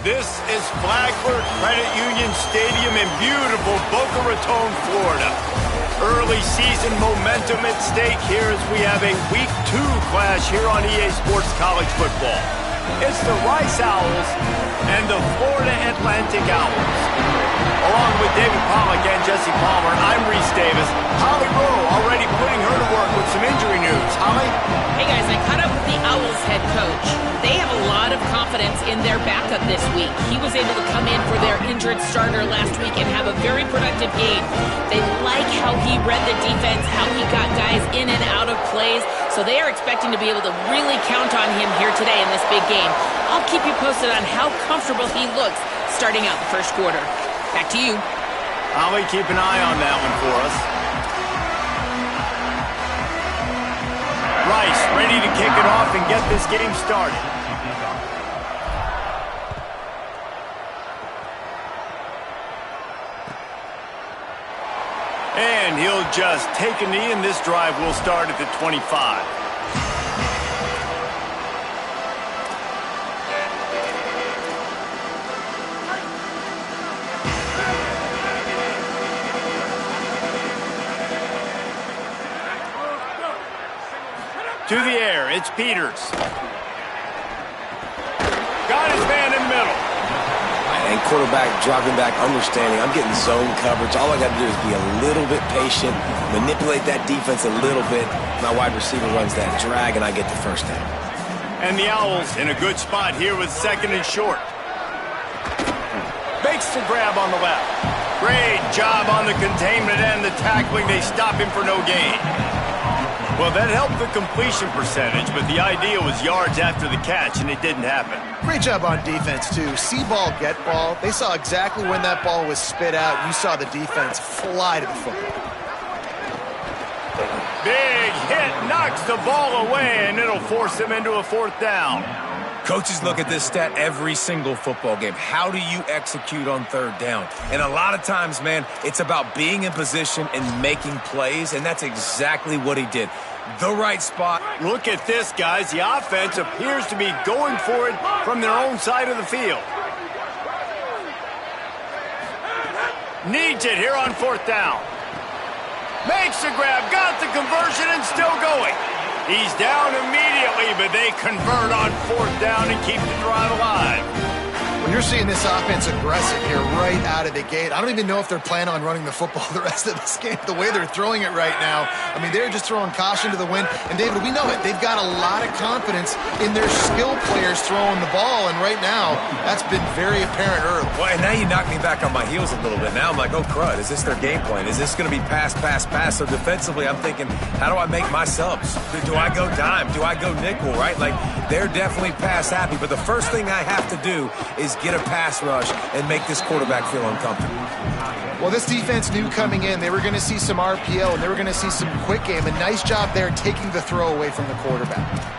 This is Flagler Credit Union Stadium in beautiful Boca Raton, Florida. Early season momentum at stake here as we have a Week 2 clash here on EA Sports College Football. It's the Rice Owls and the Florida Atlantic Owls. Along with David Pollack and Jesse Palmer, I'm Reese Davis. Holly Rowe already putting her to work with some injury news. Holly? Hey guys, I caught up with the Owls head coach. They have a lot of confidence in their backup this week. He was able to come in for their injured starter last week and have a very productive game. They like how he read the defense, how he got guys in and out of plays, so they are expecting to be able to really count on him here today in this big game. I'll keep you posted on how comfortable he looks starting out the first quarter. Back to you. Holly, keep an eye on that one for us. Rice ready to kick it off and get this game started. And he'll just take a knee, and this drive will start at the 25. To the air, it's Peters. Got his man in the middle. And quarterback dropping back, understanding. I'm getting zone coverage. All I got to do is be a little bit patient, manipulate that defense a little bit. My wide receiver runs that drag, and I get the first down. And the Owls in a good spot here with second and short. Makes the grab on the left. Great job on the containment and the tackling. They stop him for no gain. Well, that helped the completion percentage, but the idea was yards after the catch, and it didn't happen. Great job on defense, too. See ball, get ball. They saw exactly when that ball was spit out. You saw the defense fly to the football. Big hit, knocks the ball away, and it'll force him into a fourth down. Coaches look at this stat every single football game. How do you execute on third down? And a lot of times, man, it's about being in position and making plays, and that's exactly what he did. The right spot. Look at this, guys. The offense appears to be going for it from their own side of the field. Needs it here on fourth down. Makes the grab, got the conversion, and still going. He's down immediately, but they convert on fourth down and keep the drive alive. Well, you're seeing this offense aggressive here right out of the gate. I don't even know if they're planning on running the football the rest of this game, the way they're throwing it right now. I mean, they're just throwing caution to the wind. And, David, we know it. They've got a lot of confidence in their skill players throwing the ball, and right now, that's been very apparent early. Well, and now you knock me back on my heels a little bit. Now I'm like, oh, crud, is this their game plan? Is this going to be pass, pass, pass? So defensively, I'm thinking, how do I make my subs? Do I go dime? Do I go nickel, right? Like, they're definitely pass happy, but the first thing I have to do is get a pass rush and make this quarterback feel uncomfortable. Well, this defense knew coming in they were going to see some RPO and they were going to see some quick game. A nice job there taking the throw away from the quarterback.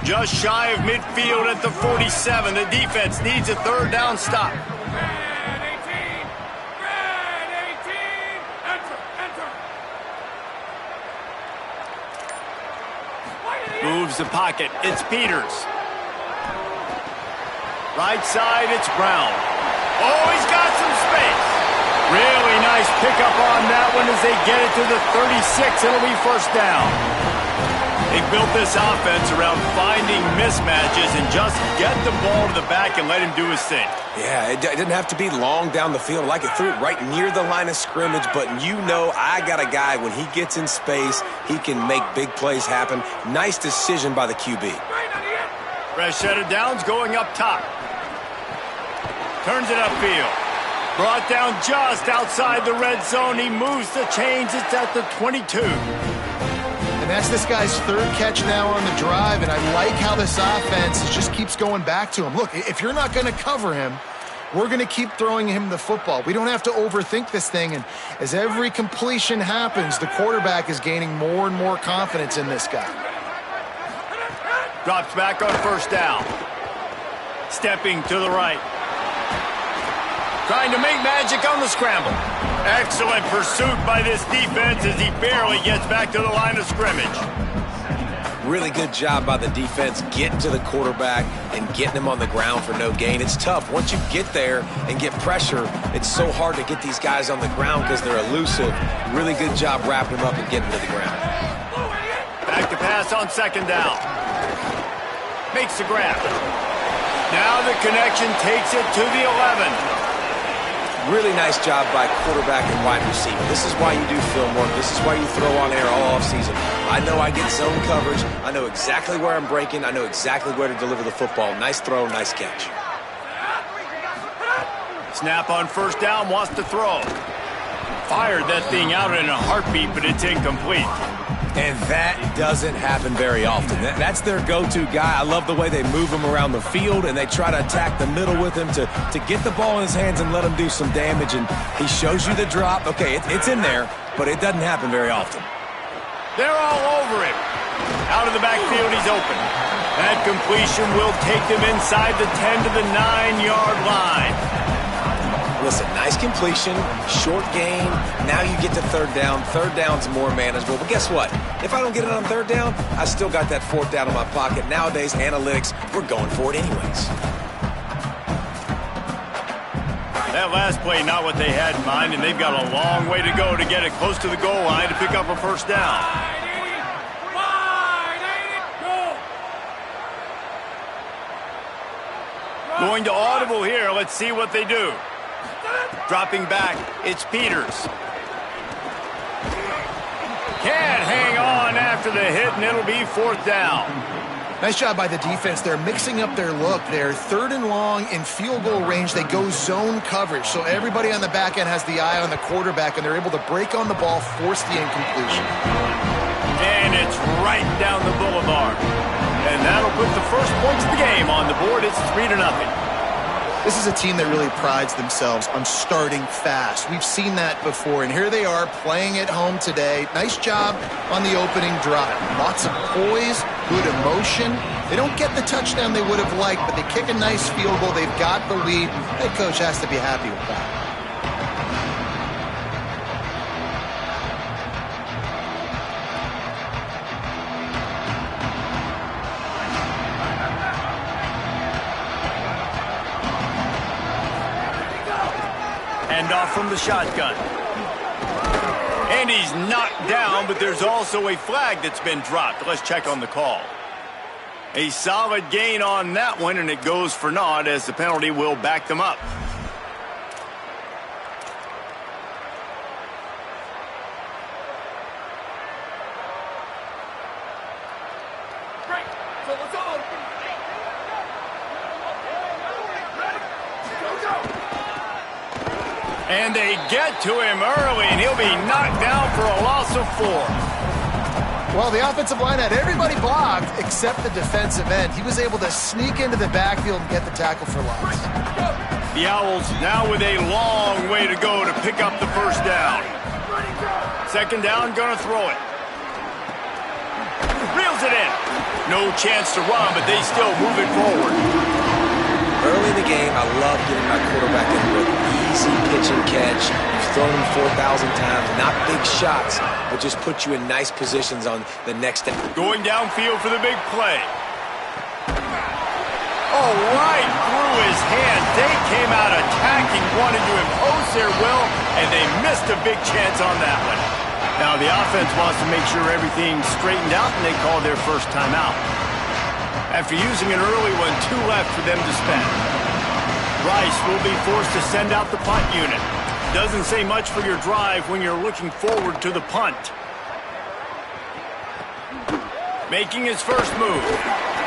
Just shy of midfield at the 47. The defense needs a third down stop. Moves the pocket. It's Peters. Right side, it's Brown. Oh, he's got some space. Really nice pickup on that one as they get it to the 36. It'll be first down. They built this offense around finding mismatches and just get the ball to the back and let him do his thing. Yeah, it didn't have to be long down the field. Like it threw it right near the line of scrimmage, but you know I got a guy, when he gets in space, he can make big plays happen. Nice decision by the QB. Fresh set of downs going up top. Turns it upfield. Brought down just outside the red zone. He moves the chains. It's at the 22. And that's this guy's third catch now on the drive, and I like how this offense just keeps going back to him. Look, if you're not going to cover him, we're going to keep throwing him the football. We don't have to overthink this thing, and as every completion happens, the quarterback is gaining more and more confidence in this guy. Drops back on first down. Stepping to the right. Trying to make magic on the scramble. Excellent pursuit by this defense as he barely gets back to the line of scrimmage. Really good job by the defense getting to the quarterback and getting him on the ground for no gain. It's tough. Once you get there and get pressure, it's so hard to get these guys on the ground because they're elusive. Really good job wrapping him up and getting to the ground. Back to pass on second down. Makes the grab. Now the connection takes it to the 11. Really nice job by quarterback and wide receiver. This is why you do film work. This is why you throw on air all offseason. I know I get zone coverage. I know exactly where I'm breaking. I know exactly where to deliver the football. Nice throw, nice catch. Snap on first down, wants to throw. Fired that thing out in a heartbeat, but it's incomplete. And that doesn't happen very often. That's their go-to guy. I love the way they move him around the field, and they try to attack the middle with him to get the ball in his hands and let him do some damage. And he shows you the drop. Okay, it's in there, but it doesn't happen very often. They're all over him. Out of the backfield, he's open. That completion will take them inside the 10 to the 9-yard line. Listen, nice completion, short gain. Now you get to third down. Third down's more manageable. But guess what? If I don't get it on third down, I still got that fourth down in my pocket. Nowadays, analytics, we're going for it anyways. That last play, not what they had in mind, and they've got a long way to go to get it close to the goal line to pick up a first down. Going to audible here. Let's see what they do. Dropping back, it's Peters. Can't hang on after the hit, and it'll be fourth down. Nice job by the defense. They're mixing up their look. They're third and long in field goal range. They go zone coverage, so everybody on the back end has the eye on the quarterback, and they're able to break on the ball, force the incompletion. And it's right down the boulevard. And that'll put the first points of the game on the board. It's 3-0. This is a team that really prides themselves on starting fast. We've seen that before, and here they are playing at home today. Nice job on the opening drive. Lots of poise, good emotion. They don't get the touchdown they would have liked, but they kick a nice field goal. They've got the lead. Head coach has to be happy with that. Off from the shotgun. And he's knocked down, but there's also a flag that's been dropped. Let's check on the call. A solid gain on that one, and it goes for naught as the penalty will back them up. And they get to him early, and he'll be knocked down for a loss of 4. Well, the offensive line had everybody blocked except the defensive end. He was able to sneak into the backfield and get the tackle for loss. The Owls now with a long way to go to pick up the first down. Second down, gonna throw it. Reels it in. No chance to run, but they still move it forward. Early in the game, I love getting my quarterback in with easy pitch and catch. You've thrown him 4,000 times, not big shots, but just put you in nice positions on the next step. Going downfield for the big play. Oh, right through his hands. They came out attacking, wanted to impose their will, and they missed a big chance on that one. Now the offense wants to make sure everything's straightened out, and they call their first timeout. After using an early one, 2 left for them to spend. Rice will be forced to send out the punt unit. Doesn't say much for your drive when you're looking forward to the punt. Making his first move.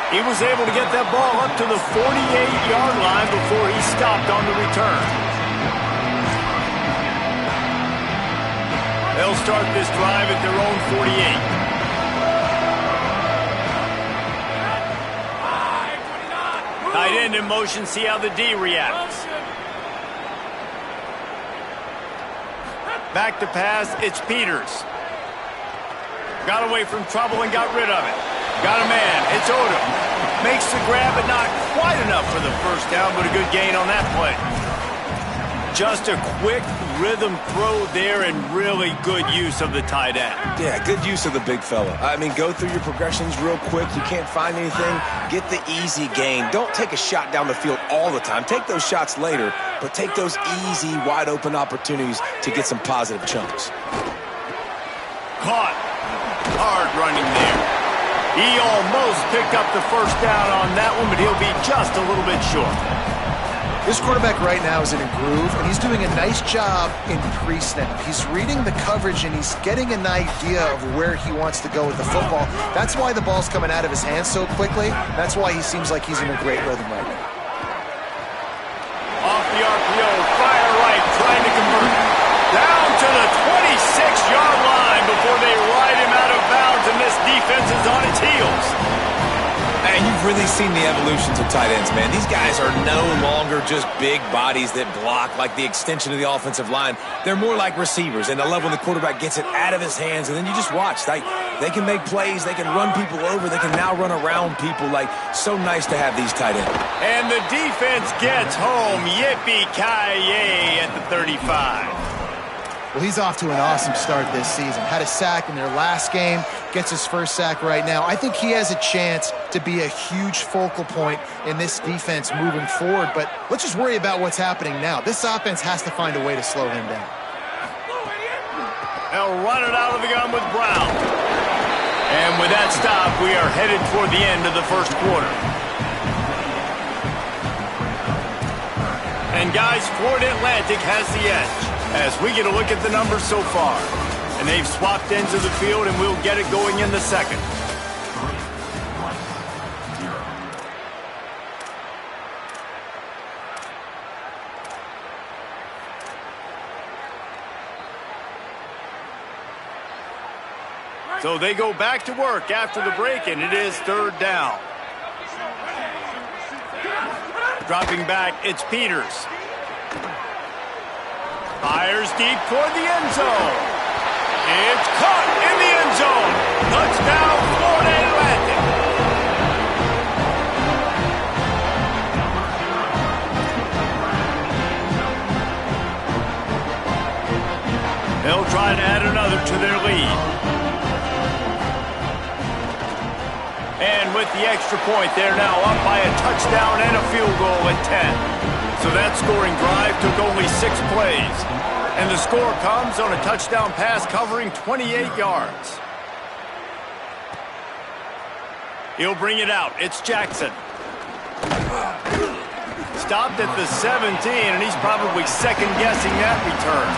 He was able to get that ball up to the 48-yard line before he stopped on the return. They'll start this drive at their own 48. Tight end in motion, see how the D reacts. Back to pass, it's Peters. Got away from trouble and got rid of it. Got a man, it's Odom. Makes the grab, but not quite enough for the first down, but a good gain on that play. Just a quick rhythm throw there and really good use of the tight end. Yeah, good use of the big fella. I mean, go through your progressions real quick. You can't find anything. Get the easy gain. Don't take a shot down the field all the time. Take those shots later, but take those easy, wide-open opportunities to get some positive chunks. Caught. Hard running there. He almost picked up the first down on that one, but he'll be just a little bit short. This quarterback right now is in a groove, and he's doing a nice job in pre-snap. He's reading the coverage, and he's getting an idea of where he wants to go with the football. That's why the ball's coming out of his hands so quickly. That's why he seems like he's in a great rhythm right now. Off the RPO, fire right, trying to convert. Down to the 26-yard line before they ride him out of bounds, and this defense is on its heels. And you've really seen the evolutions of tight ends, man. These guys are no longer just big bodies that block like the extension of the offensive line. They're more like receivers, and I love when the quarterback gets it out of his hands, and then you just watch. They can make plays. They can run people over. They can now run around people. Like, so nice to have these tight ends. And the defense gets home. Yippee-ki-yay at the 35. Well, he's off to an awesome start this season. Had a sack in their last game, gets his first sack right now. I think he has a chance to be a huge focal point in this defense moving forward, but let's just worry about what's happening now. This offense has to find a way to slow him down. They'll run it out of the gun with Brown. And with that stop, we are headed toward the end of the first quarter. And guys, Florida Atlantic has the edge as we get a look at the numbers so far. And they've swapped ends of the field, and we'll get it going in the second. So they go back to work after the break, and it is third down. Dropping back, it's Peters. Fires deep toward the end zone. It's caught in the end zone. Touchdown, Florida Atlantic. They'll try to add another to their lead. And with the extra point, they're now up by a touchdown and a field goal at 10. So that scoring drive took only 6 plays. And the score comes on a touchdown pass covering 28 yards. He'll bring it out. It's Jackson. Stopped at the 17, and he's probably second-guessing that return.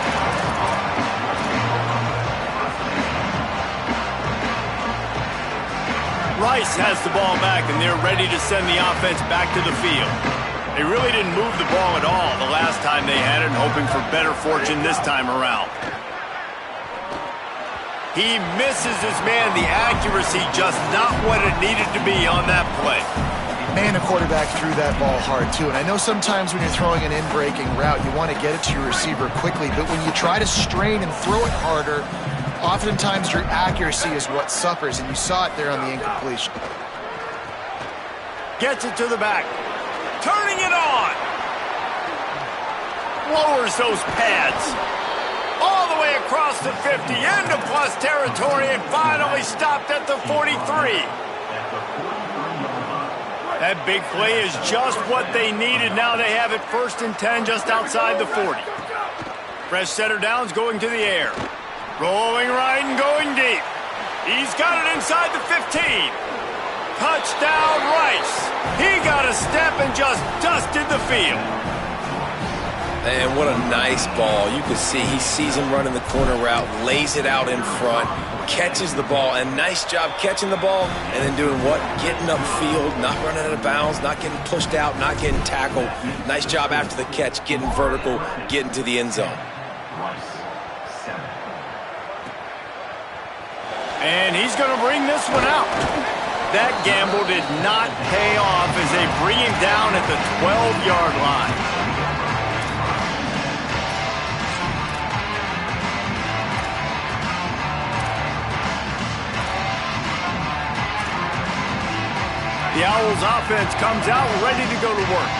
Rice has the ball back, and they're ready to send the offense back to the field. They really didn't move the ball at all the last time they had it, hoping for better fortune this time around. He misses his man. The accuracy just not what it needed to be on that play. Man, the quarterback threw that ball hard, too. And I know sometimes when you're throwing an in-breaking route, you want to get it to your receiver quickly. But when you try to strain and throw it harder, oftentimes your accuracy is what suffers. And you saw it there on the incompletion. Gets it to the back. Turning it on. Lowers those pads. All the way across the 50, into plus territory, and finally stopped at the 43. That big play is just what they needed. Now they have it 1st and 10 just outside the 40. Fresh setter downs going to the air. Rolling right and going deep. He's got it inside the 15. Touchdown, Rice. He got a step and just dusted the field. Man, what a nice ball. You can see he sees him running the corner route, lays it out in front, catches the ball, and nice job catching the ball and then doing what? Getting upfield, not running out of bounds, not getting pushed out, not getting tackled. Nice job after the catch, getting vertical, getting to the end zone. And he's going to bring this one out. That gamble did not pay off as they bring him down at the 12-yard line. The Owls offense comes out ready to go to work.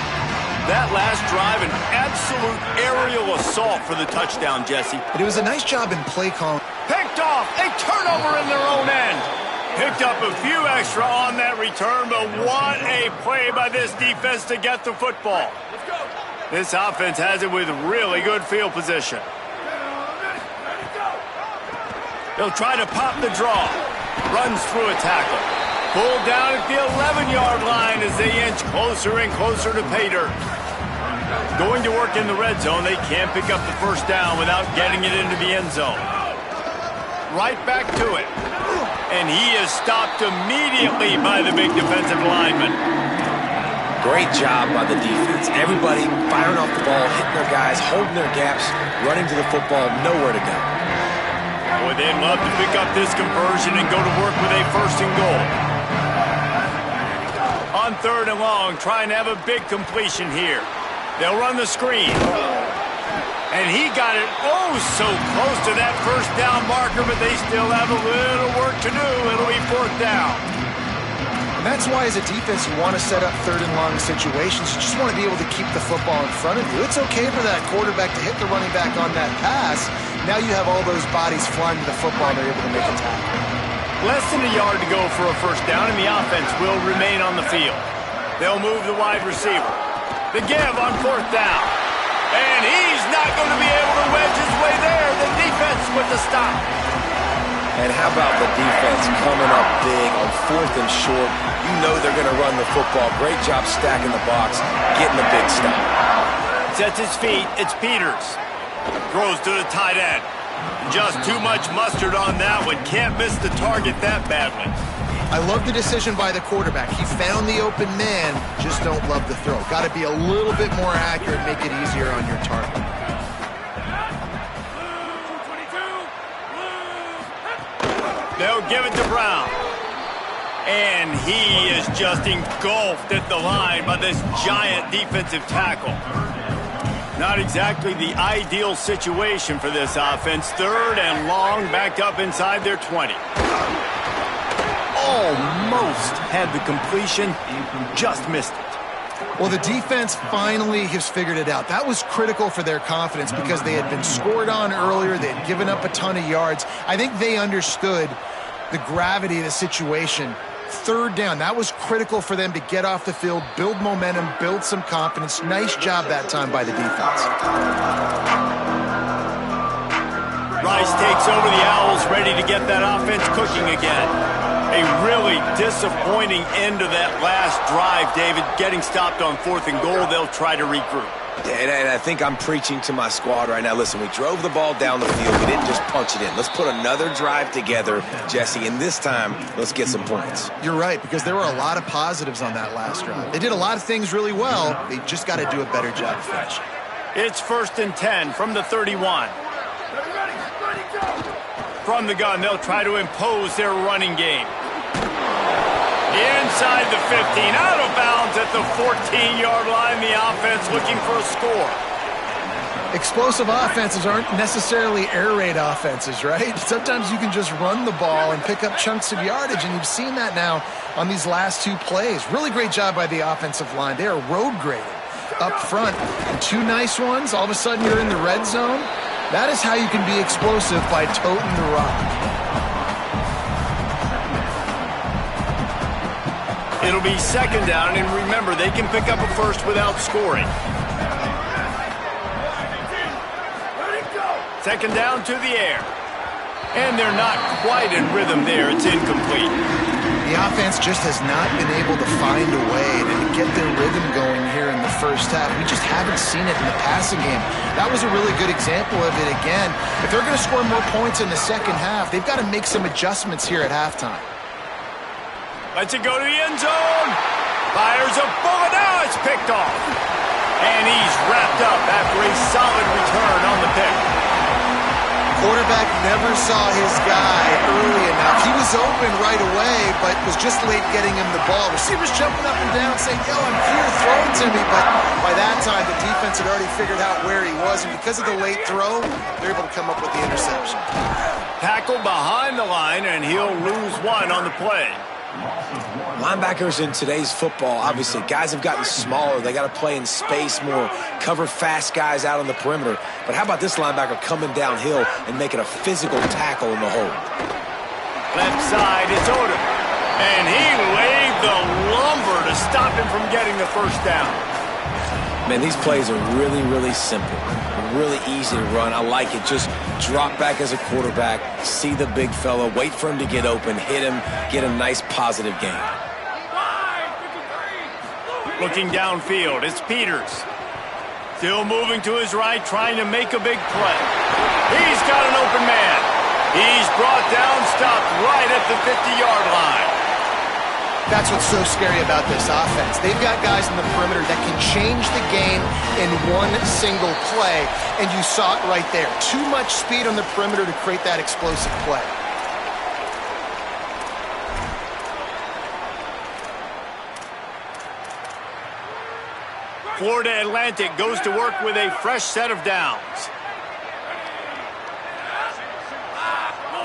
That last drive, an absolute aerial assault for the touchdown, Jesse. But it was a nice job in play calling. Picked off, a turnover in their own end. Picked up a few extra on that return, but what a play by this defense to get the football. This offense has it with really good field position. They'll try to pop the draw. Runs through a tackle. Pulled down at the 11-yard line as they inch closer and closer to pay dirt. Going to work in the red zone, they can't pick up the first down without getting it into the end zone. Right back to it. And he is stopped immediately by the big defensive lineman. Great job by the defense. Everybody firing off the ball, hitting their guys, holding their gaps, running to the football, nowhere to go. Boy, they'd love to pick up this conversion and go to work with a 1st and goal. On 3rd and long, trying to have a big completion here. They'll run the screen. And he got it so close to that first down marker, but they still have a little work to do. It'll be 4th down. And that's why as a defense you want to set up 3rd and long situations. You just want to be able to keep the football in front of you. It's okay for that quarterback to hit the running back on that pass. Now you have all those bodies flying to the football and they're able to make a tackle. Less than a yard to go for a 1st down, and the offense will remain on the field. They'll move the wide receiver. The give on 4th down. And he's not going to be able to wedge his way there. The defense with the stop. And how about the defense coming up big on 4th and short? You know they're going to run the football. Great job stacking the box, getting the big stop. Sets his feet. It's Peters. Throws to the tight end. Just too much mustard on that one. Can't miss the target that badly. I love the decision by the quarterback. He found the open man, just don't love the throw. Got to be a little bit more accurate, make it easier on your target. They'll give it to Brown. And he is just engulfed at the line by this giant defensive tackle. Not exactly the ideal situation for this offense. 3rd and long, backed up inside their 20. Almost had the completion, just missed it. Well, the defense finally has figured it out. That was critical for their confidence because they had been scored on earlier. They had given up a ton of yards. I think they understood the gravity of the situation. 3rd down, that was critical for them to get off the field, build momentum, build some confidence. Nice job that time by the defense. Rice takes over the Owls, ready to get that offense cooking again. A really disappointing end to that last drive, David. Getting stopped on 4th and goal, they'll try to regroup. And I think I'm preaching to my squad right now. Listen, we drove the ball down the field. We didn't just punch it in. Let's put another drive together, Jesse, and this time, let's get some points. You're right, because there were a lot of positives on that last drive. They did a lot of things really well. They just got to do a better job finishing. It's 1st and 10 from the 31. From the gun, they'll try to impose their running game. Inside the 15, out of bounds at the 14-yard line. The offense looking for a score. Explosive offenses aren't necessarily air raid offenses, right? Sometimes you can just run the ball and pick up chunks of yardage, and you've seen that now on these last 2 plays. Really great job by the offensive line. They are road graded up front. And 2 nice ones. All of a sudden, you're in the red zone. That is how you can be explosive, by toting the rock. It'll be 2nd down, and remember, they can pick up a 1st without scoring. 2nd down to the air. And they're not quite in rhythm there. It's incomplete. The offense just has not been able to find a way to get their rhythm going here in the first half. We just haven't seen it in the passing game. That was a really good example of it again. If they're going to score more points in the second half, they've got to make some adjustments here at halftime. Lets it go to the end zone. Fires a bullet. Now it's picked off. And he's wrapped up after a solid return on the pick. Quarterback never saw his guy early enough. He was open right away, but was just late getting him the ball. Receivers jumping up and down saying, yo, I'm here, throw it to me. But by that time, the defense had already figured out where he was. And because of the late throw, they're able to come up with the interception. Tackle behind the line, and he'll lose 1 on the play. Linebackers in today's football, obviously, guys have gotten smaller. They got to play in space more, cover fast guys out on the perimeter. But how about this linebacker coming downhill and making a physical tackle in the hole? Left side, it's Odom. And he laid the lumber to stop him from getting the first down. Man, these plays are really, really simple. Really easy to run. I like it. Just drop back as a quarterback, see the big fella, wait for him to get open, hit him, get a nice positive gain. Looking downfield, it's Peters. Still moving to his right, trying to make a big play. He's got an open man. He's brought down, stopped right at the 50-yard line. That's what's so scary about this offense. They've got guys in the perimeter that can change the game in one single play, and you saw it right there. Too much speed on the perimeter to create that explosive play. Florida Atlantic goes to work with a fresh set of downs.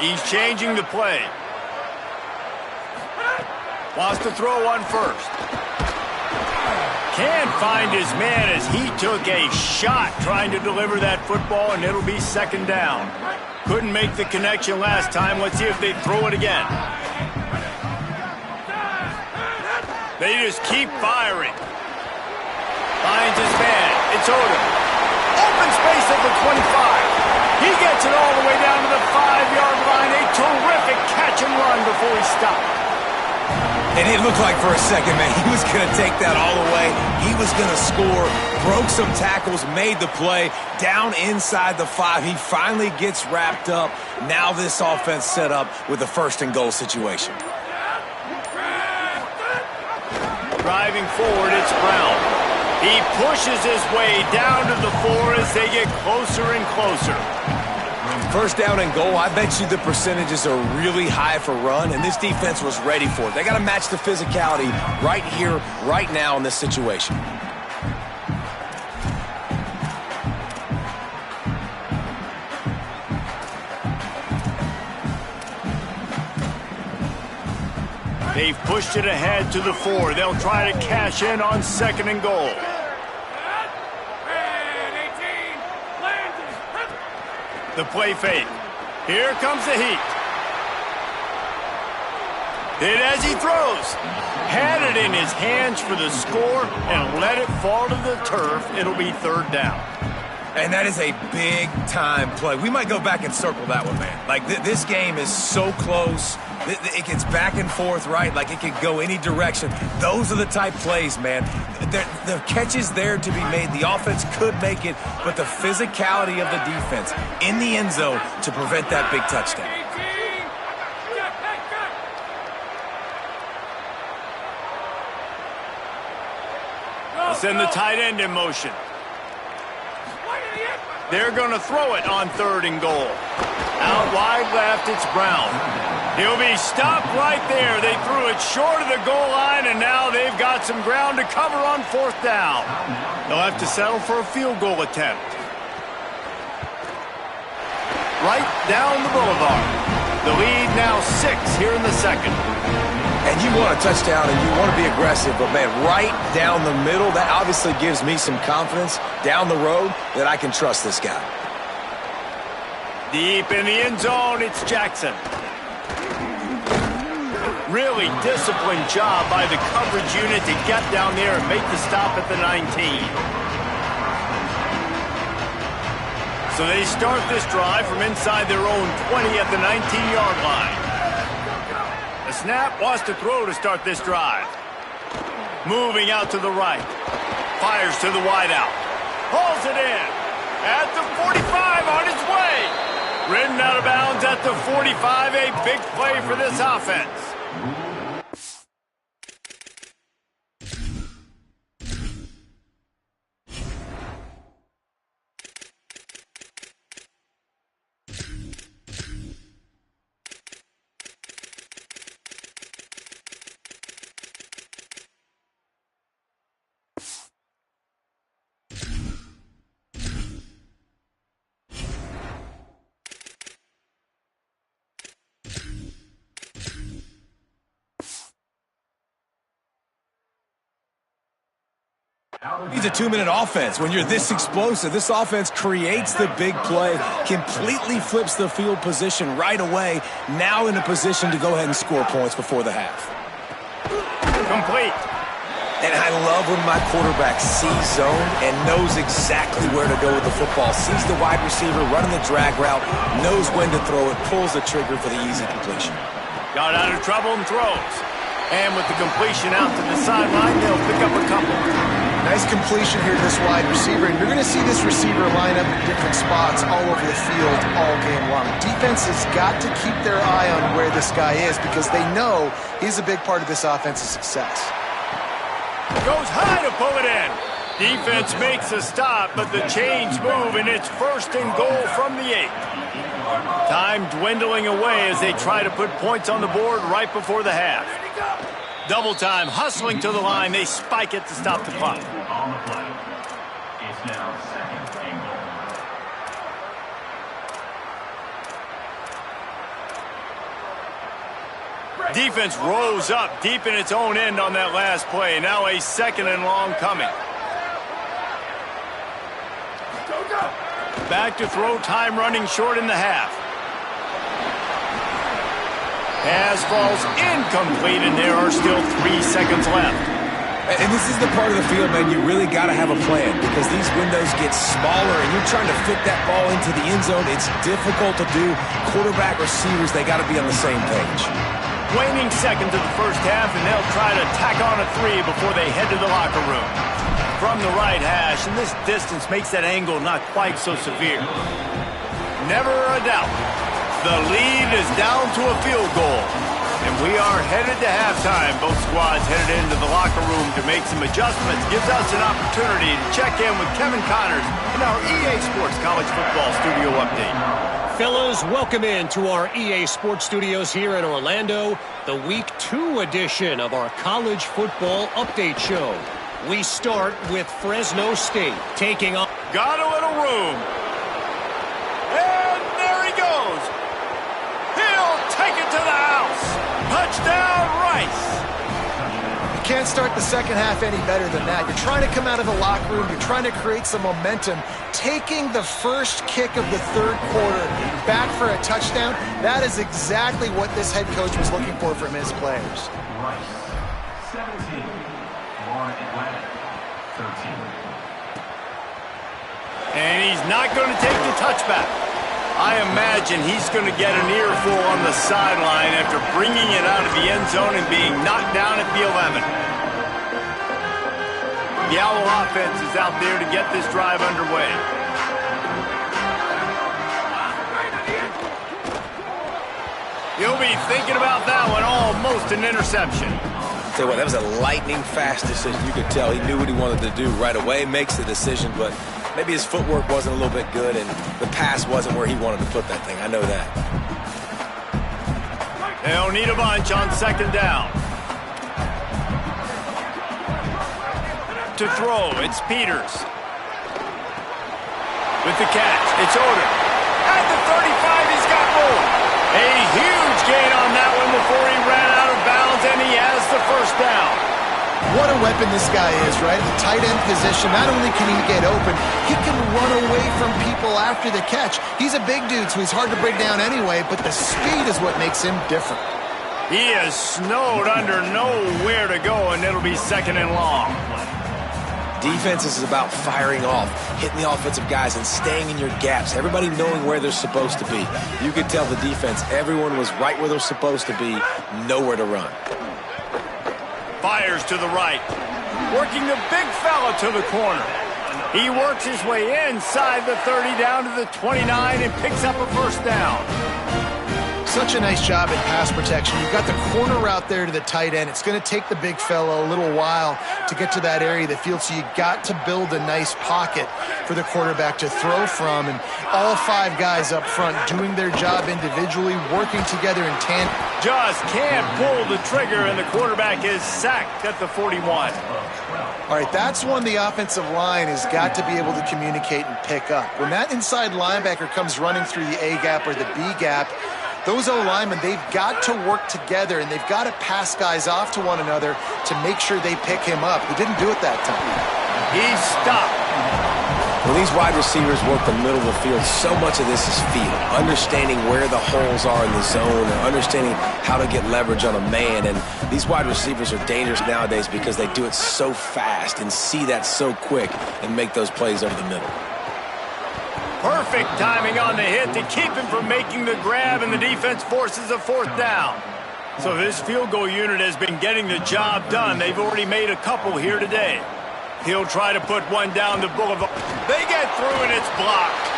He's changing the play. Wants to throw one first. Can't find his man as he took a shot trying to deliver that football, and it'll be second down. Couldn't make the connection last time. Let's see if they throw it again. They just keep firing. Finds his man. It's Odom. Open space at the 25. He gets it all the way down to the 5-yard line. A terrific catch and run before he stopped. And it looked like for a second, man, he was going to take that all the way. He was going to score, broke some tackles, made the play, down inside the 5. He finally gets wrapped up. Now this offense set up with a first-and-goal situation. Driving forward, it's Brown. He pushes his way down to the 4 as they get closer and closer. First down and goal, I bet you the percentages are really high for run, and this defense was ready for it. They got to match the physicality right here, right now in this situation. They've pushed it ahead to the 4. They'll try to cash in on second and goal. The play fake. Here comes the heat. Hit as he throws. Had it in his hands for the score and let it fall to the turf. It'll be third down. And that is a big-time play. We might go back and circle that one, man. Like, this game is so close. It gets back and forth, right? Like, it could go any direction. Those are the type plays, man. The catch is there to be made. The offense could make it, but the physicality of the defense in the end zone to prevent that big touchdown. They'll send the tight end in motion. They're going to throw it on third and goal. Out wide left, it's Brown. He'll be stopped right there. They threw it short of the goal line, and now they've got some ground to cover on fourth down. They'll have to settle for a field goal attempt. Right down the boulevard. The lead now 6 here in the second. And you want a touchdown and you want to be aggressive, but, man, right down the middle, that obviously gives me some confidence down the road that I can trust this guy. Deep in the end zone, it's Jackson. Really disciplined job by the coverage unit to get down there and make the stop at the 19. So they start this drive from inside their own 20 at the 19-yard line. The snap wants to throw to start this drive. Moving out to the right. Fires to the wideout. Hauls it in. At the 45 on its way. Ridden out of bounds at the 45. A big play for this offense. It's a 2-minute offense. When you're this explosive, this offense creates the big play, completely flips the field position right away, now in a position to go ahead and score points before the half. Complete. And I love when my quarterback sees zone and knows exactly where to go with the football, sees the wide receiver running the drag route, knows when to throw it, pulls the trigger for the easy completion. Got out of trouble and throws. And with the completion out to the sideline, they'll pick up a couple. Nice completion here to this wide receiver, and you're going to see this receiver line up in different spots all over the field all game long. Defense has got to keep their eye on where this guy is because they know he's a big part of this offense's success. Goes high to pull it in. Defense makes a stop, but the chains move, and it's 1st and goal from the 8. Time dwindling away as they try to put points on the board right before the half. Double time, hustling to the line. They spike it to stop the clock. On the play. It's now 2nd and goal. Defense rose up deep in its own end on that last play. Now a 2nd and long coming. Back to throw, time running short in the half. Pass falls incomplete, and there are still 3 seconds left. And this is the part of the field, man, you really got to have a plan because these windows get smaller and you're trying to fit that ball into the end zone. It's difficult to do. Quarterback, receivers, they got to be on the same page. Waning seconds of the first half, and they'll try to tack on a 3 before they head to the locker room. From the right hash, and this distance makes that angle not quite so severe. Never a doubt. The lead is down to a field goal. And we are headed to halftime. Both squads headed into the locker room to make some adjustments. Gives us an opportunity to check in with Kevin Connors in our EA Sports College Football Studio Update. Fellas, welcome in to our EA Sports Studios here in Orlando, the Week 2 edition of our College Football Update Show. We start with Fresno State taking on... Got a little room. And there he goes. He'll take it to the house. Touchdown, Rice. You can't start the second half any better than that. You're trying to come out of the locker room. You're trying to create some momentum. Taking the first kick of the 3rd quarter back for a touchdown, that is exactly what this head coach was looking for from his players. Rice, 17. Atlanta, 13. And he's not going to take the touchback. I imagine he's going to get an earful on the sideline after bringing it out of the end zone and being knocked down at the 11. The Owl offense is out there to get this drive underway. You'll be thinking about that one, almost an interception. Tell you what, that was a lightning-fast decision. You could tell he knew what he wanted to do right away, makes the decision, but maybe his footwork wasn't a little bit good and the pass wasn't where he wanted to put that thing. I know that. They'll need a bunch on 2nd down. To throw, it's Peters. With the catch, it's Odom. At the 35, he's got more. A huge gain on that one before he ran out of bounds, and he has the 1st down. What a weapon this guy is, right? The tight end position, not only can he get open, he can run away from people after the catch. He's a big dude, so he's hard to bring down anyway, but the speed is what makes him different. He is snowed under, nowhere to go, and it'll be 2nd and long. Defense is about firing off, hitting the offensive guys and staying in your gaps. Everybody knowing where they're supposed to be. You could tell the defense, everyone was right where they're supposed to be, nowhere to run. Fires to the right. Working the big fella to the corner. He works his way inside the 30 down to the 29 and picks up a 1st down. Such a nice job in pass protection. You've got the corner route there to the tight end. It's going to take the big fella a little while to get to that area of the field, so you got to build a nice pocket for the quarterback to throw from. And all 5 guys up front doing their job individually, working together in tandem. Just can't pull the trigger, and the quarterback is sacked at the 41. All right, that's one the offensive line has got to be able to communicate and pick up. When that inside linebacker comes running through the A gap or the B gap, those O-linemen, they've got to work together, and they've got to pass guys off to one another to make sure they pick him up. They didn't do it that time. He's stopped. When these wide receivers work the middle of the field, so much of this is feel. Understanding where the holes are in the zone or understanding how to get leverage on a man. And these wide receivers are dangerous nowadays because they do it so fast and see that so quick and make those plays over the middle. Perfect timing on the hit to keep him from making the grab, and the defense forces a fourth down. So this field goal unit has been getting the job done. They've already made a couple here today. He'll try to put one down the boulevard. They get through and it's blocked.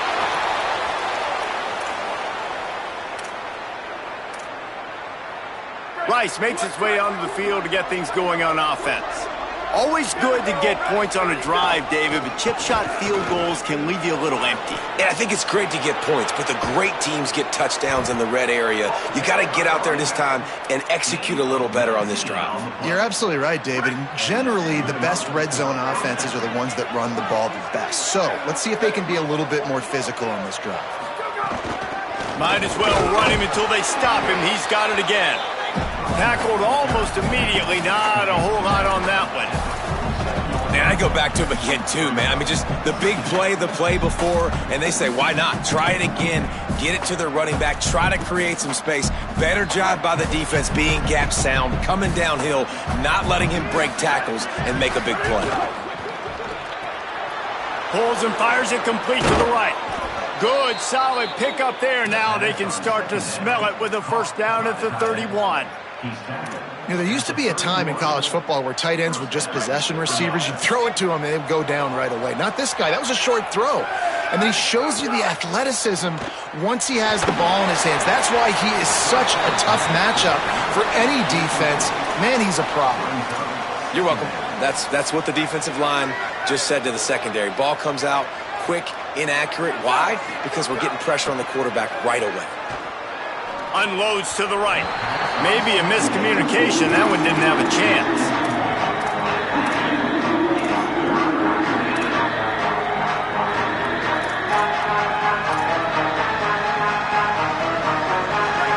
Rice makes his way onto the field to get things going on offense. Always good to get points on a drive, David, but chip shot field goals can leave you a little empty. Yeah, I think it's great to get points, but the great teams get touchdowns in the red area. You got to get out there this time and execute a little better on this drive. You're absolutely right, David. And generally, the best red zone offenses are the ones that run the ball the best. So let's see if they can be a little bit more physical on this drive. Might as well run him until they stop him. He's got it again. Tackled almost immediately. Not a whole lot on that one. Man, I go back to him again, too, man. I mean, just the big play, the play before, and they say, why not? Try it again, get it to their running back, try to create some space. Better job by the defense being gap sound, coming downhill, not letting him break tackles and make a big play. Pulls and fires it complete to the right. Good, solid pick up there. Now they can start to smell it with a first down at the 31. You know, there used to be a time in college football where tight ends were just possession receivers. You'd throw it to them and they'd go down right away. Not this guy. That was a short throw. And then he shows you the athleticism once he has the ball in his hands. That's why he is such a tough matchup for any defense. Man, he's a problem. You're welcome. That's what the defensive line just said to the secondary. Ball comes out quick, inaccurate. Why? Because we're getting pressure on the quarterback right away. Unloads to the right. Maybe a miscommunication. That one didn't have a chance.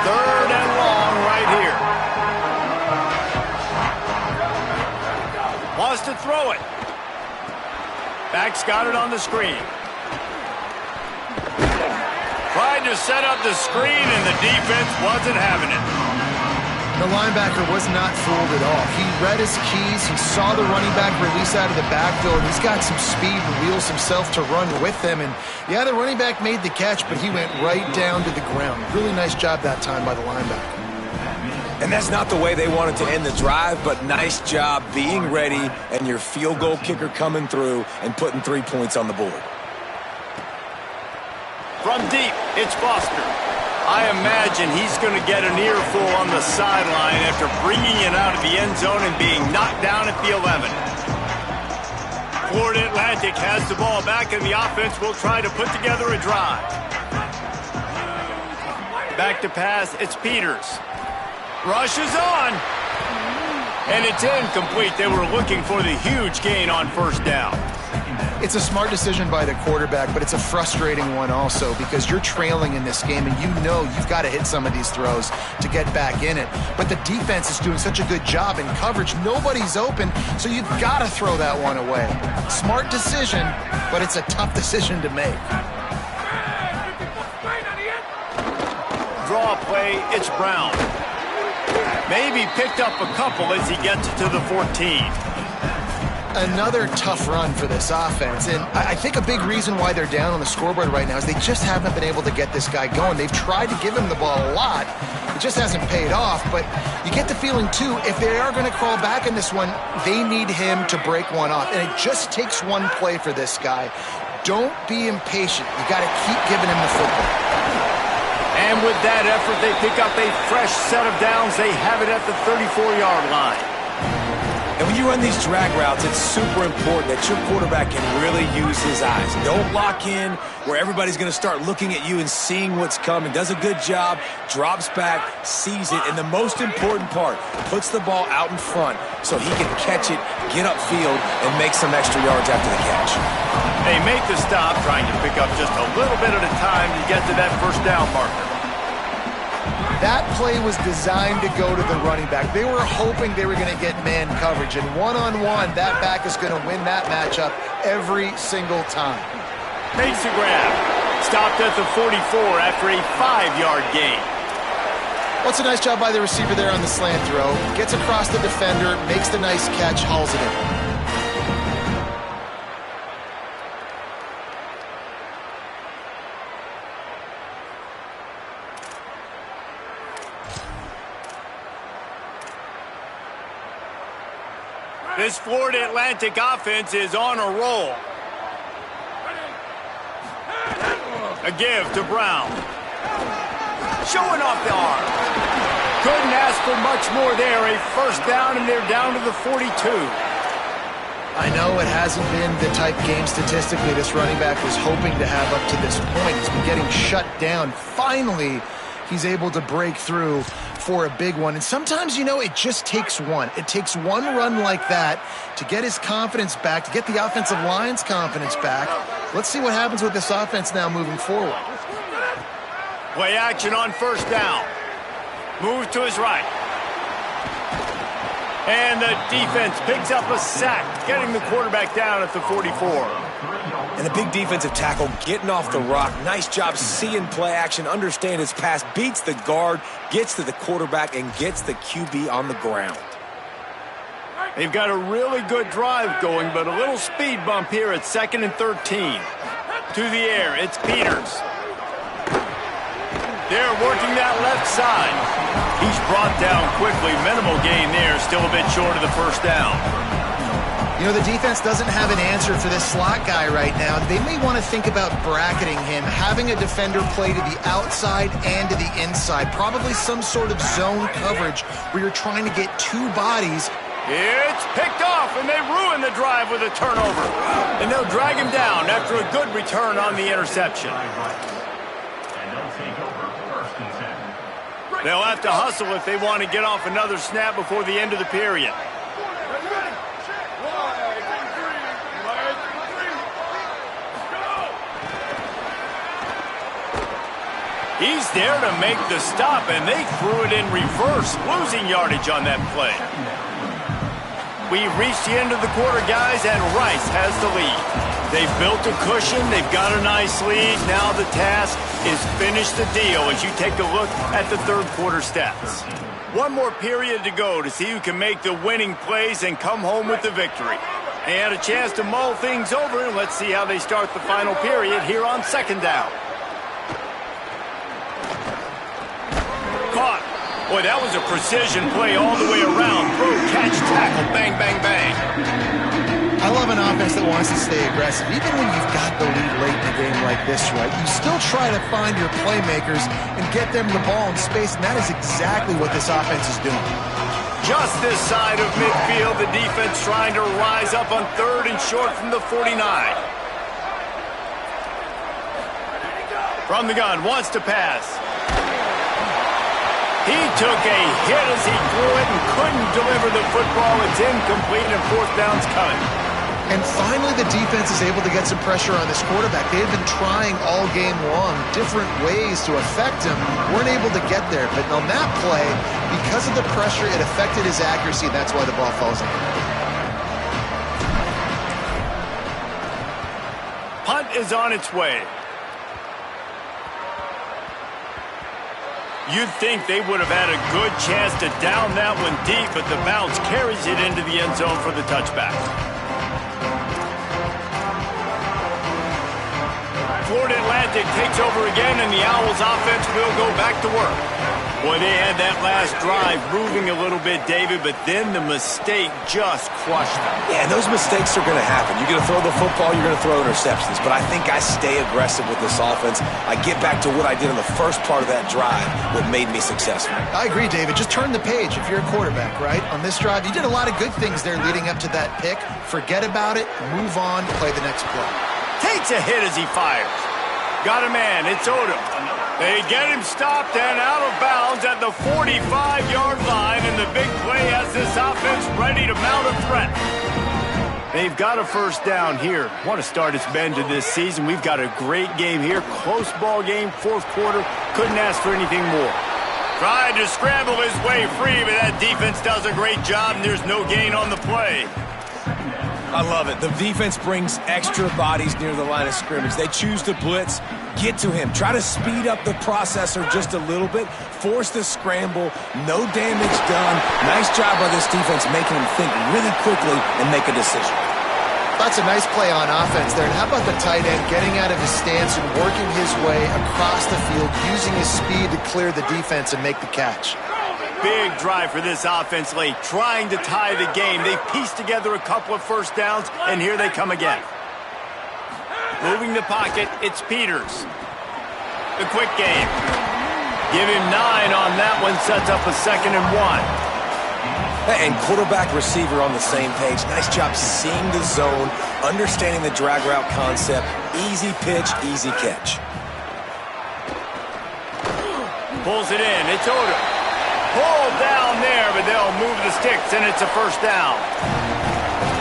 Third and long right here. Wants to throw it. Back's got it on the screen. Tried to set up the screen, and the defense wasn't having it. The linebacker was not fooled at all. He read his keys. He saw the running back release out of the backfield. He's got some speed and wheels himself to run with him. And, yeah, the running back made the catch, but he went right down to the ground. Really nice job that time by the linebacker. And that's not the way they wanted to end the drive, but nice job being ready and your field goal kicker coming through and putting 3 points on the board. From deep, it's Foster. I imagine he's going to get an earful on the sideline after bringing it out of the end zone and being knocked down at the 11. Florida Atlantic has the ball back, and the offense will try to put together a drive. Back to pass, it's Peters. Rush is on. And it's incomplete. They were looking for the huge gain on first down. It's a smart decision by the quarterback, but it's a frustrating one also because you're trailing in this game and you know you've got to hit some of these throws to get back in it. But the defense is doing such a good job in coverage. Nobody's open, so you've got to throw that one away. Smart decision, but it's a tough decision to make. Draw play, it's Brown. Maybe picked up a couple as he gets to the 14. Another tough run for this offense, and I think a big reason why they're down on the scoreboard right now is they just haven't been able to get this guy going. They've tried to give him the ball a lot. It just hasn't paid off, but you get the feeling, too, if they are going to crawl back in this one, they need him to break one off, and it just takes one play for this guy. Don't be impatient. You got to keep giving him the football. And with that effort, they pick up a fresh set of downs. They have it at the 34-yard line. And when you run these drag routes, it's super important that your quarterback can really use his eyes. Don't lock in where everybody's going to start looking at you and seeing what's coming. Does a good job, drops back, sees it, and the most important part, puts the ball out in front so he can catch it, get upfield, and make some extra yards after the catch. They make the stop, trying to pick up just a little bit at a time to get to that first down marker. That play was designed to go to the running back. They were hoping they were going to get man coverage, and one-on-one, that back is going to win that matchup every single time. Makes the grab. Stopped at the 44 after a 5-yard gain. Well, it's a nice job by the receiver there on the slant throw. Gets across the defender, makes the nice catch, hauls it in. This Florida Atlantic offense is on a roll. A give to Brown. Showing off the arm. Couldn't ask for much more there. A first down, and they're down to the 42. I know it hasn't been the type game statistically this running back was hoping to have up to this point. He's been getting shut down. Finally, he's able to break through for a big one. And sometimes, you know, it just takes one. It takes one run like that to get his confidence back, to get the offensive line's confidence back. Let's see what happens with this offense now moving forward. Play action on first down. Move to his right. And the defense picks up a sack, getting the quarterback down at the 44. And a big defensive tackle getting off the rock. Nice job seeing play action, understand his pass, beats the guard, gets to the quarterback, and gets the QB on the ground. They've got a really good drive going, but a little speed bump here at 2nd and 13. To the air, it's Peters. They're working that left side. He's brought down quickly. Minimal gain there, still a bit short of the first down. You know, the defense doesn't have an answer for this slot guy right now. They may want to think about bracketing him, having a defender play to the outside and to the inside. Probably some sort of zone coverage where you're trying to get two bodies. It's picked off, and they ruin the drive with a turnover. And they'll drag him down after a good return on the interception. They'll have to hustle if they want to get off another snap before the end of the period. He's there to make the stop, and they threw it in reverse, losing yardage on that play. We've reached the end of the quarter, guys, and Rice has the lead. They've built a cushion. They've got a nice lead. Now the task is finish the deal as you take a look at the third quarter stats. One more period to go to see who can make the winning plays and come home with the victory. They had a chance to mull things over, and let's see how they start the final period here on second down. Caught. Boy, that was a precision play all the way around. Throw, catch, tackle, bang, bang, bang. I love an offense that wants to stay aggressive. Even when you've got the lead late in a game like this, right, you still try to find your playmakers and get them the ball in space, and that is exactly what this offense is doing. Just this side of midfield, the defense trying to rise up on third and short from the 49. From the gun, wants to pass. He took a hit as he threw it and couldn't deliver the football. It's incomplete and fourth down's coming. And finally, the defense is able to get some pressure on this quarterback. They've been trying all game long different ways to affect him. Weren't able to get there. But on that play, because of the pressure, it affected his accuracy, and that's why the ball falls in. Punt is on its way. You'd think they would have had a good chance to down that one deep, but the bounce carries it into the end zone for the touchback. Florida Atlantic takes over again, and the Owls offense will go back to work. Boy, they had that last drive moving a little bit, David, but then the mistake just crushed them. Yeah, those mistakes are going to happen. You're going to throw the football, you're going to throw interceptions. But I think I stay aggressive with this offense. I get back to what I did in the first part of that drive, what made me successful. I agree, David. Just turn the page if you're a quarterback, right? On this drive, you did a lot of good things there leading up to that pick. Forget about it, move on, play the next play. Takes a hit as he fires. Got a man, it's Odom. They get him stopped and out of bounds at the 45-yard line, and the big play has this offense ready to mount a threat. They've got a first down here. Want to start its bend to this season. We've got a great game here. Close ball game, fourth quarter. Couldn't ask for anything more. Tried to scramble his way free, but that defense does a great job, and there's no gain on the play. I love it. The defense brings extra bodies near the line of scrimmage. They choose to blitz, get to him, try to speed up the processor just a little bit, force the scramble, no damage done. Nice job by this defense making him think really quickly and make a decision. That's a nice play on offense there. And how about the tight end getting out of his stance and working his way across the field, using his speed to clear the defense and make the catch? Big drive for this offense late, trying to tie the game. They've pieced together a couple of first downs, and here they come again. Moving the pocket, it's Peters. The quick game. Give him 9 on that one, sets up a 2nd and 1. And quarterback receiver on the same page. Nice job seeing the zone, understanding the drag route concept. Easy pitch, easy catch. Pulls it in. It's Odom. Pulled down there, but they'll move the sticks, and it's a first down.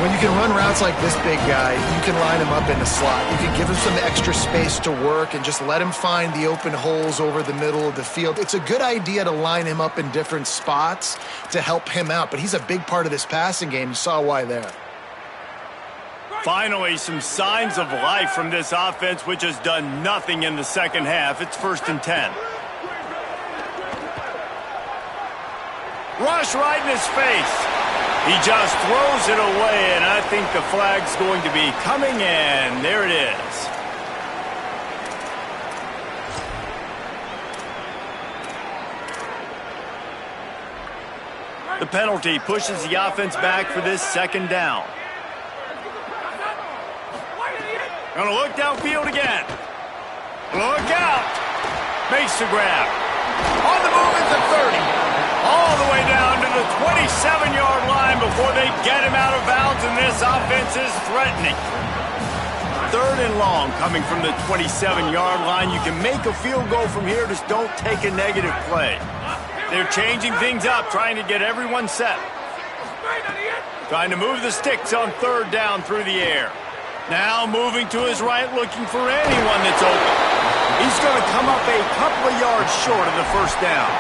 When you can run routes like this big guy, you can line him up in the slot. You can give him some extra space to work and just let him find the open holes over the middle of the field. It's a good idea to line him up in different spots to help him out, but he's a big part of this passing game. You saw why there. Finally, some signs of life from this offense, which has done nothing in the second half. It's 1st and 10. Rush right in his face. He just throws it away, and I think the flag's going to be coming in. There it is. The penalty pushes the offense back for this 2nd down. Gonna look downfield again. Look out. Makes the grab. On the move at the 30. All the way down to the 27-yard line before they get him out of bounds, and this offense is threatening. 3rd and long coming from the 27-yard line. You can make a field goal from here, just don't take a negative play. They're changing things up, trying to get everyone set. Trying to move the sticks on 3rd down through the air. Now moving to his right, looking for anyone that's open. He's going to come up a couple of yards short of the first down.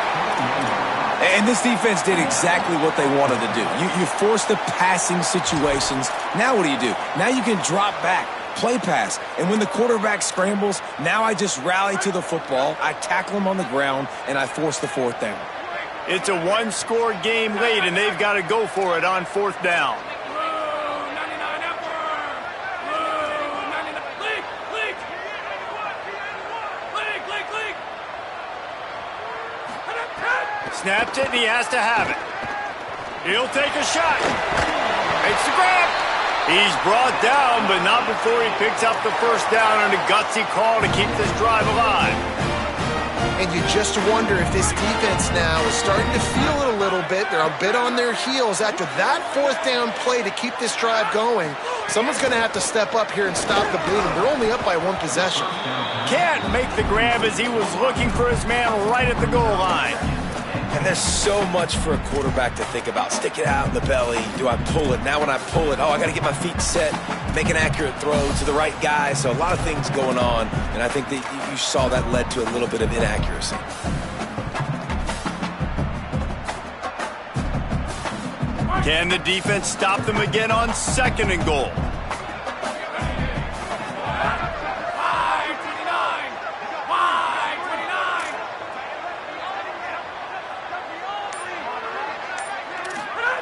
And this defense did exactly what they wanted to do. You force the passing situations. Now what do? Now you can drop back, play pass. And when the quarterback scrambles, now I just rally to the football. I tackle him on the ground, and I force the 4th down. It's a 1-score game late, and they've got to go for it on 4th down. Snapped it, and he has to have it. He'll take a shot. Makes the grab. He's brought down, but not before he picks up the first down on a gutsy call to keep this drive alive. And you just wonder if this defense now is starting to feel it a little bit. They're a bit on their heels after that 4th down play to keep this drive going. Someone's going to have to step up here and stop the bleeding. They're only up by 1 possession. Can't make the grab as he was looking for his man right at the goal line. And there's so much for a quarterback to think about. Stick it out in the belly. Do I pull it? Now when I pull it, I got to get my feet set, make an accurate throw to the right guy. So a lot of things going on, and I think that you saw that led to a little bit of inaccuracy. Can the defense stop them again on 2nd and goal?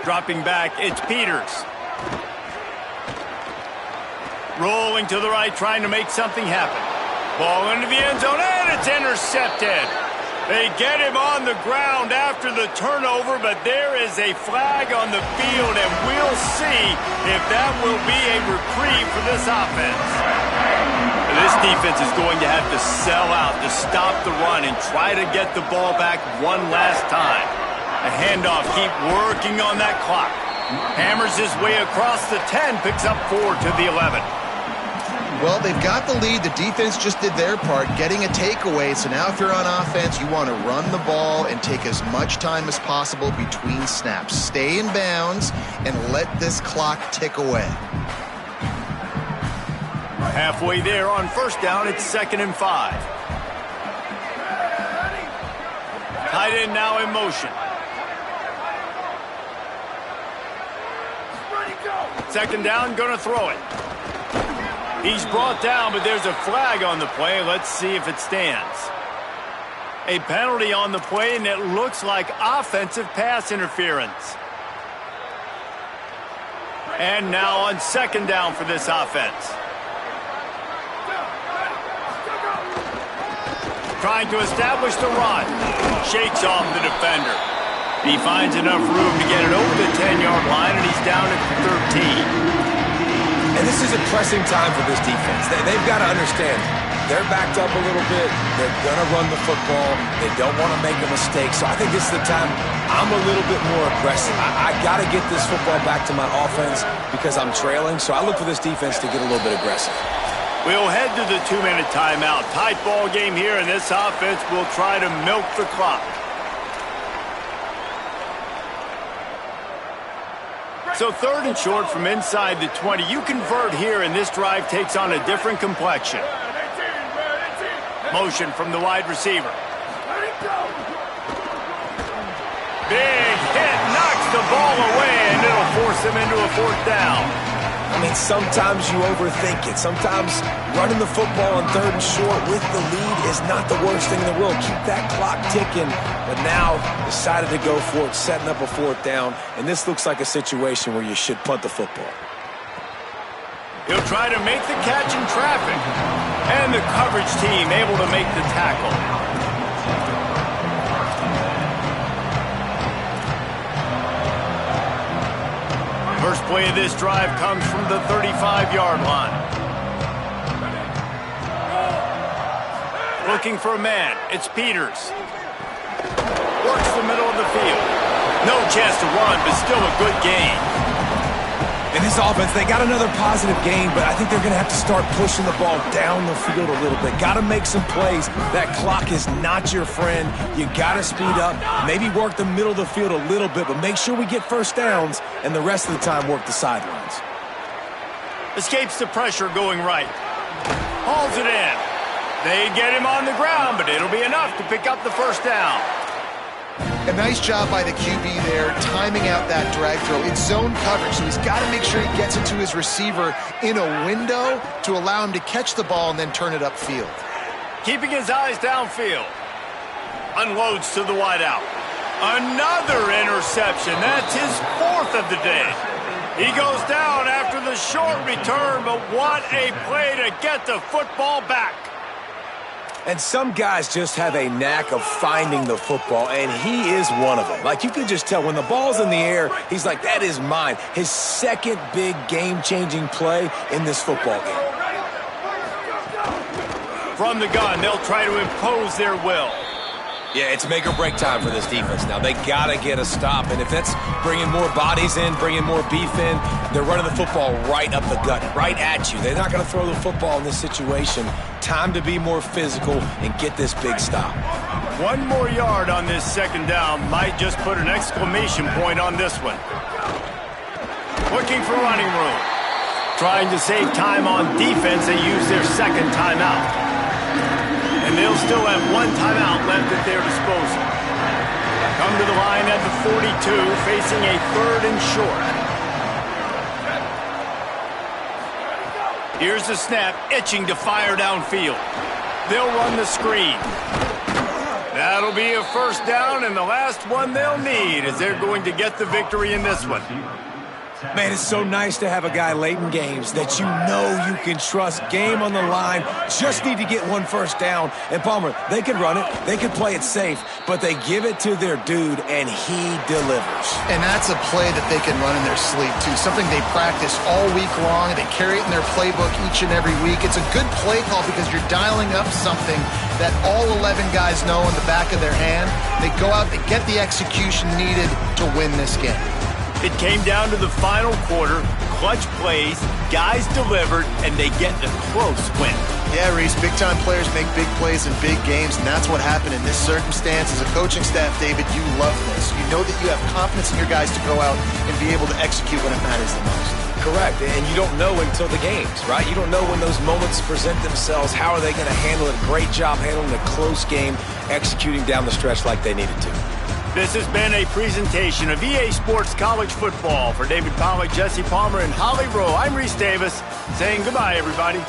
Dropping back, it's Peters. Rolling to the right, trying to make something happen. Ball into the end zone, and it's intercepted. They get him on the ground after the turnover, but there is a flag on the field, and we'll see if that will be a reprieve for this offense. This defense is going to have to sell out to stop the run and try to get the ball back one last time. A handoff, keep working on that clock. Hammers his way across the 10, picks up 4 to the 11. Well, they've got the lead. The defense just did their part, getting a takeaway. So now if you're on offense, you want to run the ball and take as much time as possible between snaps. Stay in bounds and let this clock tick away. Halfway there on 1st down, it's 2nd and 5. Tight end now in motion. Second down, gonna throw it. He's brought down, but there's a flag on the play. Let's see if it stands. A penalty on the play, and it looks like offensive pass interference. And now on second down for this offense. Trying to establish the run. Shakes off the defender. He finds enough room to get it over the 10-yard line, and he's down at 13. And this is a pressing time for this defense. They've got to understand, they're backed up a little bit. They're going to run the football. They don't want to make a mistake. So I think this is the time I'm a little bit more aggressive. I got to get this football back to my offense because I'm trailing. So I look for this defense to get a little bit aggressive. We'll head to the 2-minute timeout. Tight ball game here, and this offense will try to milk the clock. So third and short from inside the 20. You convert here, and this drive takes on a different complexion. Motion from the wide receiver. Big hit, knocks the ball away, and it'll force him into a fourth down. I mean, sometimes you overthink it. Sometimes running the football on third and short with the lead is not the worst thing in the world. Keep that clock ticking. But now decided to go for it, setting up a fourth down. And this looks like a situation where you should punt the football. He'll try to make the catch in traffic. And the coverage team able to make the tackle. First play of this drive comes from the 35-yard line. Looking for a man. It's Peters. Works the middle of the field. No chance to run, but still a good gain. In this offense, they got another positive gain, but I think they're going to have to start pushing the ball down the field a little bit. Got to make some plays. That clock is not your friend. You got to speed up. Maybe work the middle of the field a little bit, but make sure we get first downs, and the rest of the time work the sidelines. Escapes the pressure going right. Hauls it in. They get him on the ground, but it'll be enough to pick up the first down. A nice job by the QB there, timing out that drag throw. It's zone coverage, so he's got to make sure he gets it to his receiver in a window to allow him to catch the ball and then turn it upfield. Keeping his eyes downfield. Unloads to the wideout. Another interception. That's his fourth of the day. He goes down after the short return, but what a play to get the football back. And some guys just have a knack of finding the football, and he is one of them. Like, you can just tell when the ball's in the air, he's like, that is mine. His second big game-changing play in this football game. From the gun, they'll try to impose their will. Yeah, it's make or break time for this defense now. They got to get a stop, and if that's bringing more bodies in, bringing more beef in, they're running the football right up the gut, right at you. They're not going to throw the football in this situation. Time to be more physical and get this big stop. 1 more yard on this second down might just put an exclamation point on this one. Looking for running room. Trying to save time on defense, they use their second timeout. And they'll still have 1 timeout left at their disposal. Come to the line at the 42, facing a third and short. Here's the snap, itching to fire downfield. They'll run the screen. That'll be a first down, and the last one they'll need as they're going to get the victory in this one. Man, it's so nice to have a guy late in games that you know you can trust. Game on the line, just need to get 1 first down. And Palmer, they can run it, they can play it safe, but they give it to their dude, and he delivers. And that's a play that they can run in their sleep, too. Something they practice all week long. They carry it in their playbook each and every week. It's a good play call because you're dialing up something that all 11 guys know in the back of their hand. They go out, they get the execution needed to win this game. It came down to the final quarter, clutch plays, guys delivered, and they get a close win. Yeah, Reese, big-time players make big plays in big games, and that's what happened in this circumstance. As a coaching staff, David, you love this. You know that you have confidence in your guys to go out and be able to execute when it matters the most. Correct, and you don't know until the games, right? You don't know when those moments present themselves. How are they going to handle it? Great job handling a close game, executing down the stretch like they needed to. This has been a presentation of EA Sports College Football. For David Pollack, Jesse Palmer, and Holly Rowe, I'm Reese Davis saying goodbye, everybody.